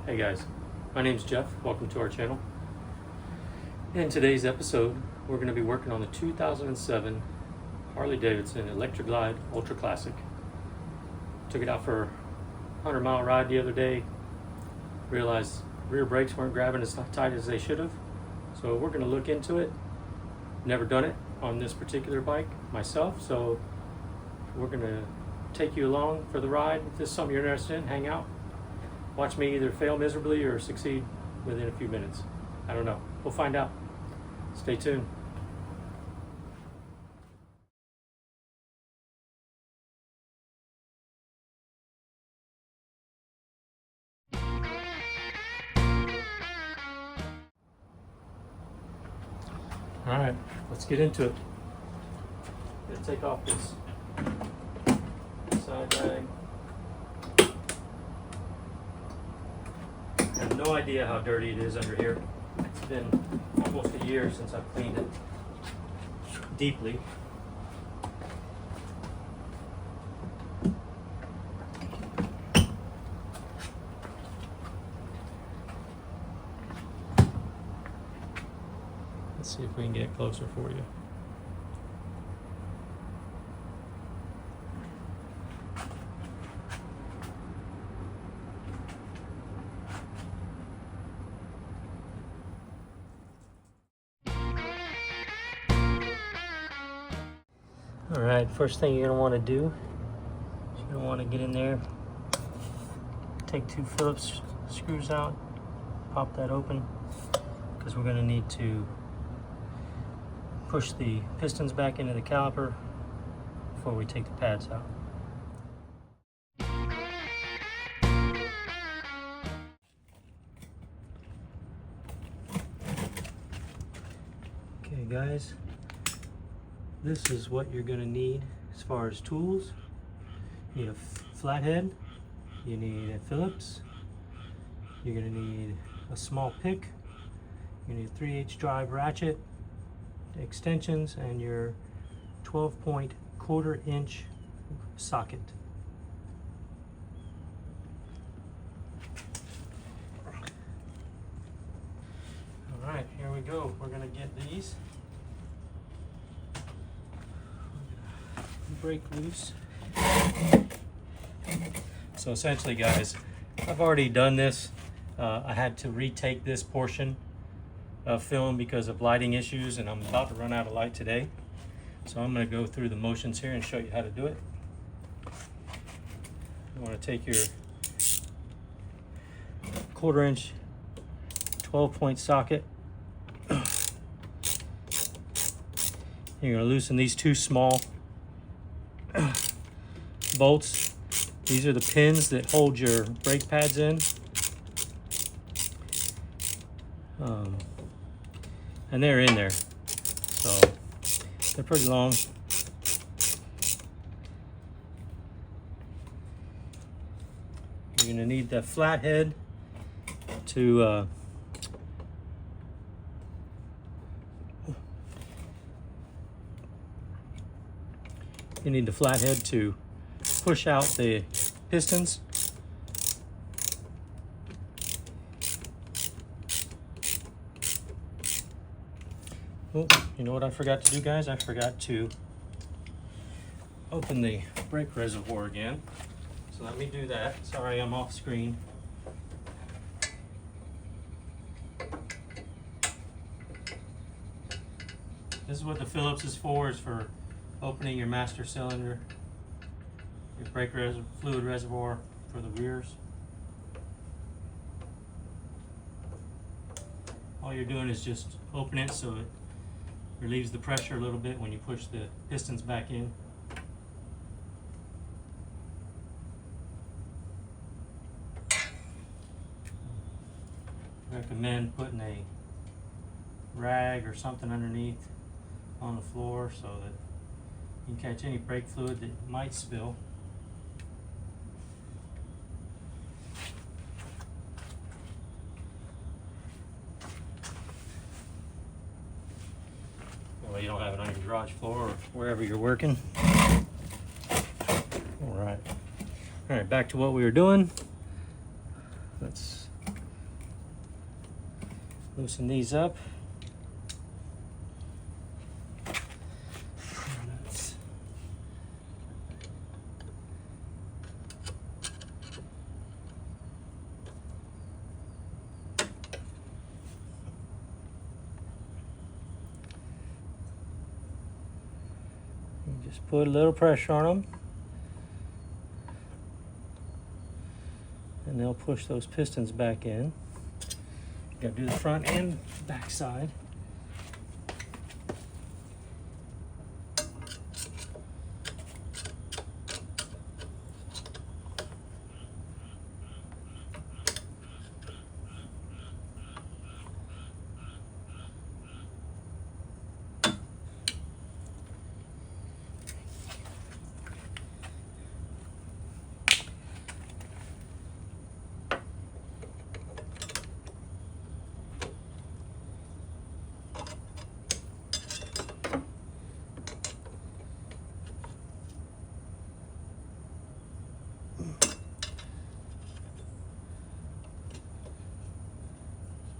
Hey guys, my name's Jeff. Welcome to our channel. In today's episode, we're going to be working on the 2007 Harley Davidson Electra Glide Ultra Classic. Took it out for a 100-mile ride the other day. Realized rear brakes weren't grabbing as tight as they should have. So we're going to look into it. Never done it on this particular bike myself, so we're going to take you along for the ride. If this is something you're interested in, hang out. Watch me either fail miserably or succeed within a few minutes. I don't know. We'll find out. Stay tuned. All right, let's get into it. Gonna take off this side bag. I have no idea how dirty it is under here. It's been almost a year since I've cleaned it deeply. Let's see if we can get closer for you. All right, first thing you're gonna want to do is you're gonna want to get in there, take two Phillips screws out, pop that open, because we're gonna need to push the pistons back into the caliper before we take the pads out. Okay guys, this is what you're going to need as far as tools. You need a flathead, you need a Phillips, you're going to need a small pick, you need a 3/8 drive ratchet, extensions, and your 12-point 1/4 inch socket. All right, here we go. We're going to get these. Break loose. So essentially guys, I've already done this. I had to retake this portion of film because of lighting issues, and I'm about to run out of light today. So I'm going to go through the motions here and show you how to do it. You want to take your 1/4 inch 12-point socket. You're going to loosen these two small bolts. These are the pins that hold your brake pads in. And they're in there, so they're pretty long. You're going to need that flathead to you need the flathead to push out the pistons. Oh, you know what I forgot to do, guys? I forgot to open the brake reservoir again. So let me do that. Sorry, I'm off screen. This is what the Phillips is for opening your master cylinder, your brake fluid reservoir for the rears. All you're doing is just open it so it relieves the pressure a little bit when you push the pistons back in. I recommend putting a rag or something underneath on the floor so that you can catch any brake fluid that might spill. Well, you don't have it on your garage floor or wherever you're working. All right, back to what we were doing. Let's Loosen these up. Just put a little pressure on them, and they'll push those pistons back in. You gotta do the front and back side.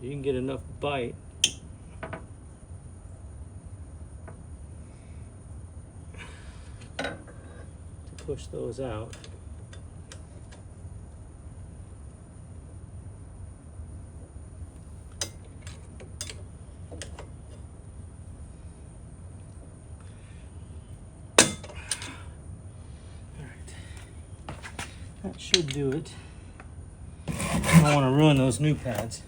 You can get enough bite to push those out. All right, that should do it. I don't want to ruin those new pads.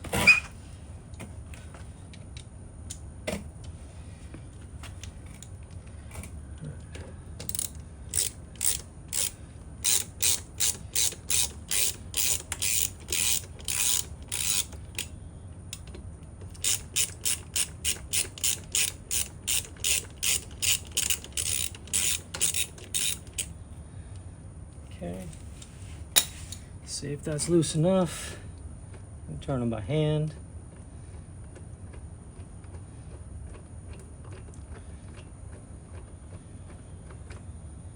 Okay, see if that's loose enough. Turn them by hand.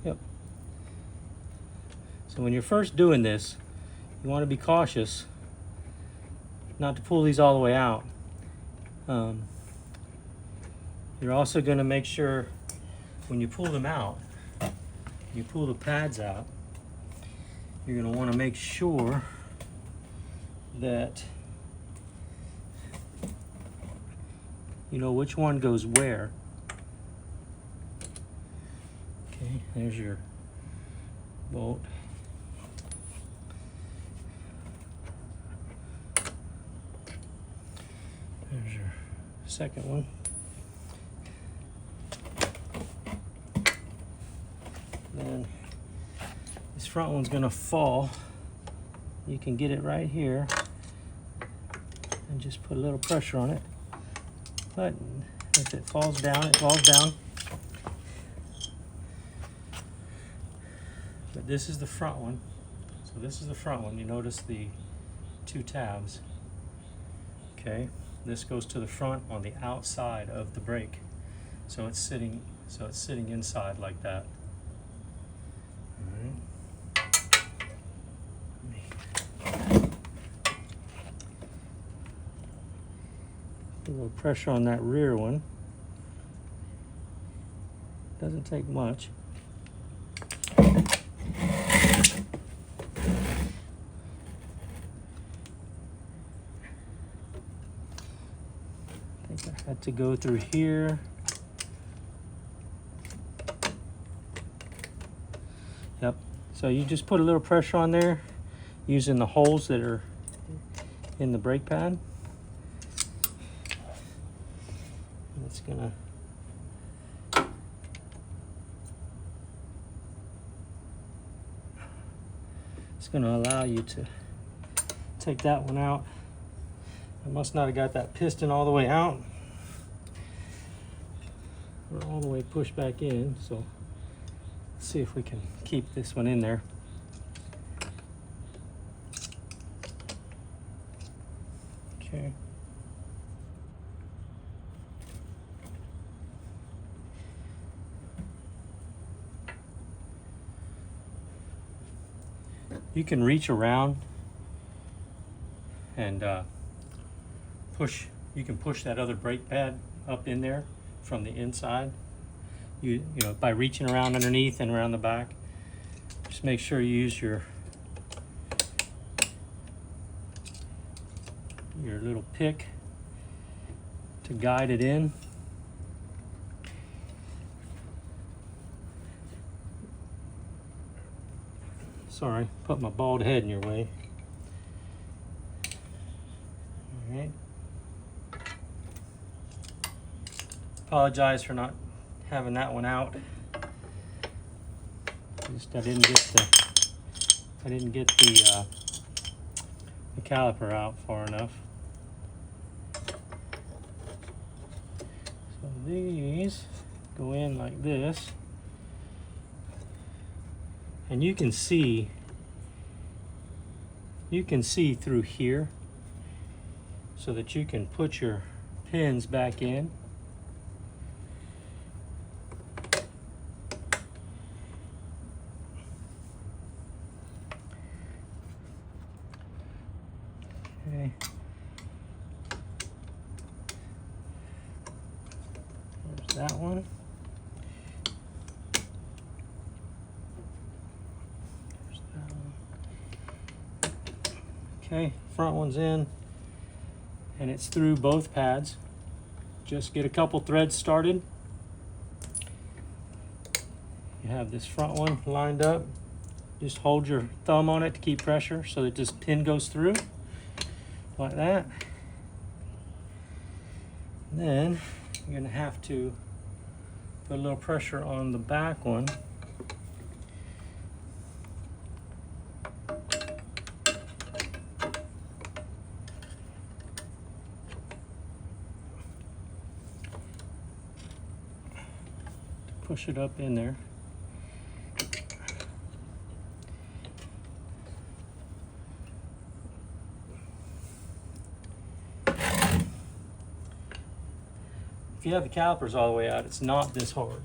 Yep. So when you're first doing this, you want to be cautious not to pull these all the way out. You're also going to make sure when you pull them out, you pull the pads out, you're going to want to make sure that you know which one goes where. Okay, there's your bolt. There's your second one. Then this front one's gonna fall. You can get it right here and just put a little pressure on it. But if it falls down, it falls down. But this is the front one. So this is the front one. You notice the two tabs. Okay, this goes to the front on the outside of the brake. So it's sitting inside like that. A little pressure on that rear one. Doesn't take much. I think I had to go through here. Yep. So you just put a little pressure on there using the holes that are in the brake pad. It's gonna allow you to take that one out. I must not have got that piston all the way out or all the way pushed back in, so let's see if we can keep this one in there. Okay. You can reach around and push you can push that other brake pad up in there from the inside. You know, by reaching around underneath and around the back. Just make sure you use your little pick to guide it in. Sorry, put my bald head in your way. All right. Apologize for not having that one out. Just I didn't get the caliper out far enough. So these go in like this, and you can see through here, so that you can put your pins back in. Okay. There's that one. There's that one. Okay, front one's in, and it's through both pads. Just get a couple threads started. You have this front one lined up. Just hold your thumb on it to keep pressure so that this pin goes through. Like that. And then you're going to have to put a little pressure on the back one. Push it up in there. If you have the calipers all the way out, it's not this hard.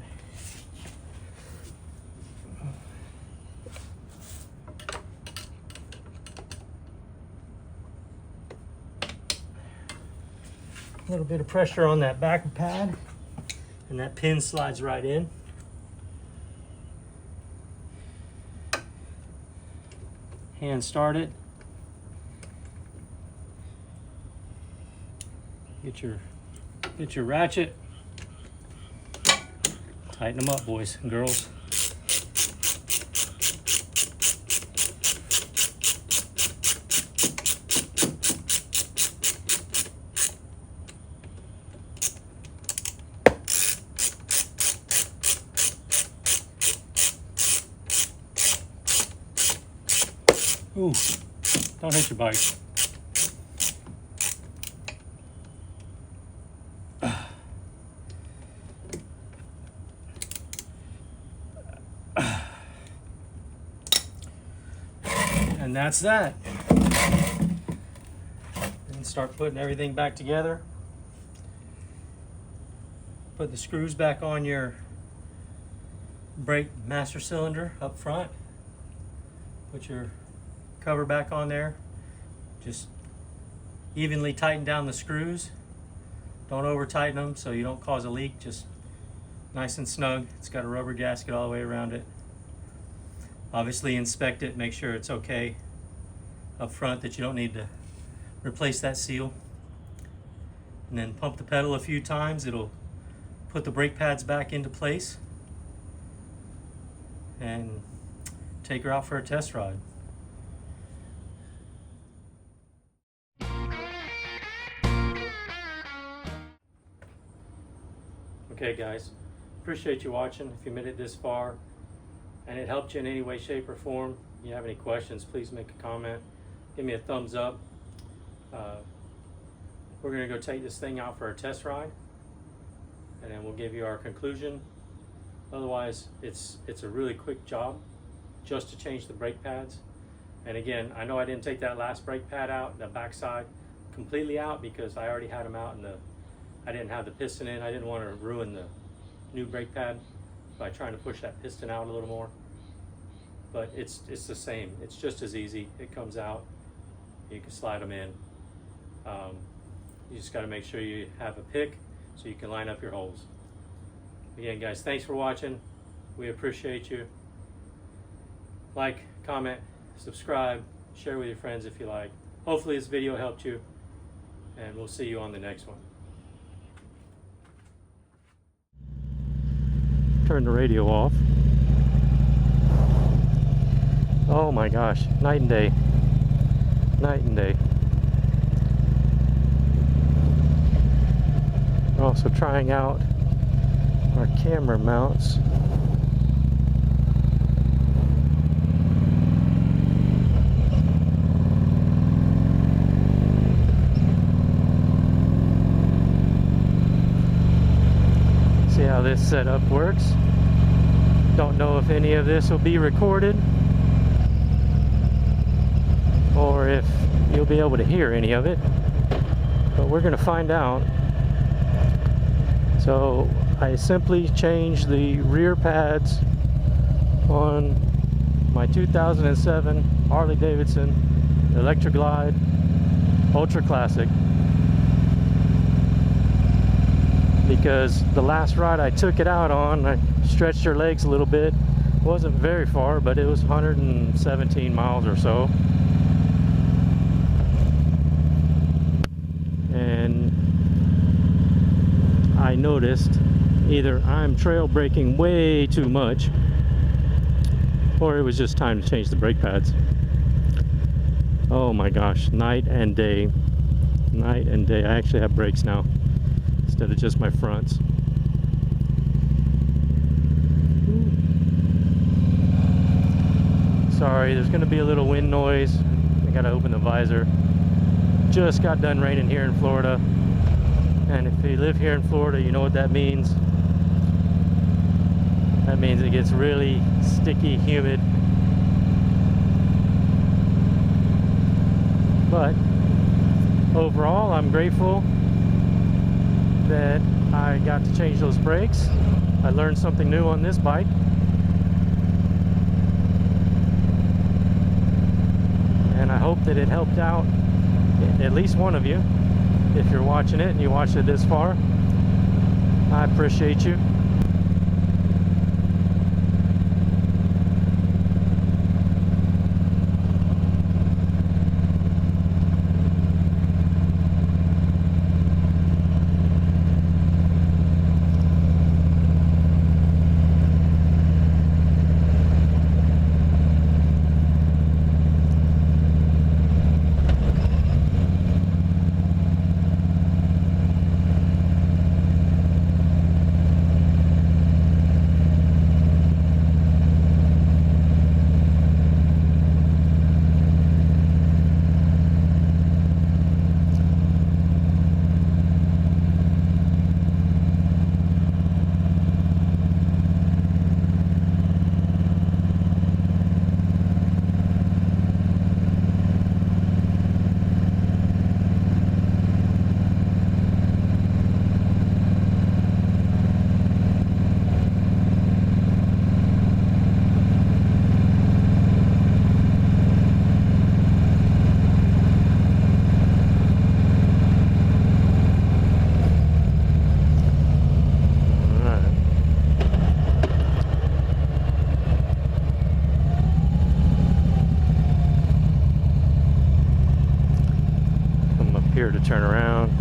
A little bit of pressure on that back pad, and that pin slides right in. Hand start it. Get your ratchet. Tighten them up, boys and girls. Ooh, don't hit your bike. And that's that. And start putting everything back together. Put the screws back on your brake master cylinder up front. Put your cover back on there. Just evenly tighten down the screws. Don't over tighten them so you don't cause a leak. Just nice and snug. It's got a rubber gasket all the way around it. Obviously inspect it, make sure it's okay up front, that you don't need to replace that seal. And then pump the pedal a few times. It'll put the brake pads back into place. And take her out for a test ride. Okay guys, appreciate you watching. If you made it this far and it helped you in any way, shape, or form, if you have any questions, please make a comment. Give me a thumbs up. We're gonna go take this thing out for a test ride, and then we'll give you our conclusion. Otherwise, it's a really quick job just to change the brake pads. And again, I know I didn't take that last brake pad out, the backside completely out, because I already had them out and I didn't have the piston in. I didn't want to ruin the new brake pad by trying to push that piston out a little more. But it's the same. It's just as easy. It comes out. You can slide them in. You just got to make sure you have a pick so you can line up your holes. Again, guys, thanks for watching. We appreciate you. Like, comment, subscribe, share with your friends if you like. Hopefully this video helped you, and we'll see you on the next one. Turn the radio off. Oh my gosh, night and day. Night and day. We're also trying out our camera mounts. See how this setup works. Don't know if any of this will be recorded or if you'll be able to hear any of it, but we're going to find out. So I simply changed the rear pads on my 2007 Harley Davidson Electra Glide Ultra Classic, because the last ride I took it out on, I stretched her legs a little bit. It wasn't very far, but it was 117 miles or so. And I noticed either I'm trail braking way too much, or it was just time to change the brake pads. Oh my gosh, night and day. Night and day. I actually have brakes now instead of just my fronts. Sorry, there's going to be a little wind noise. I gotta open the visor. Just got done raining here in Florida, and if you live here in Florida, you know what that means. That means it gets really sticky, humid. But overall, I'm grateful that I got to change those brakes. I learned something new on this bike. And I hope that it helped out at least one of you. If you're watching it and you watched it this far, I appreciate you. Here to turn around.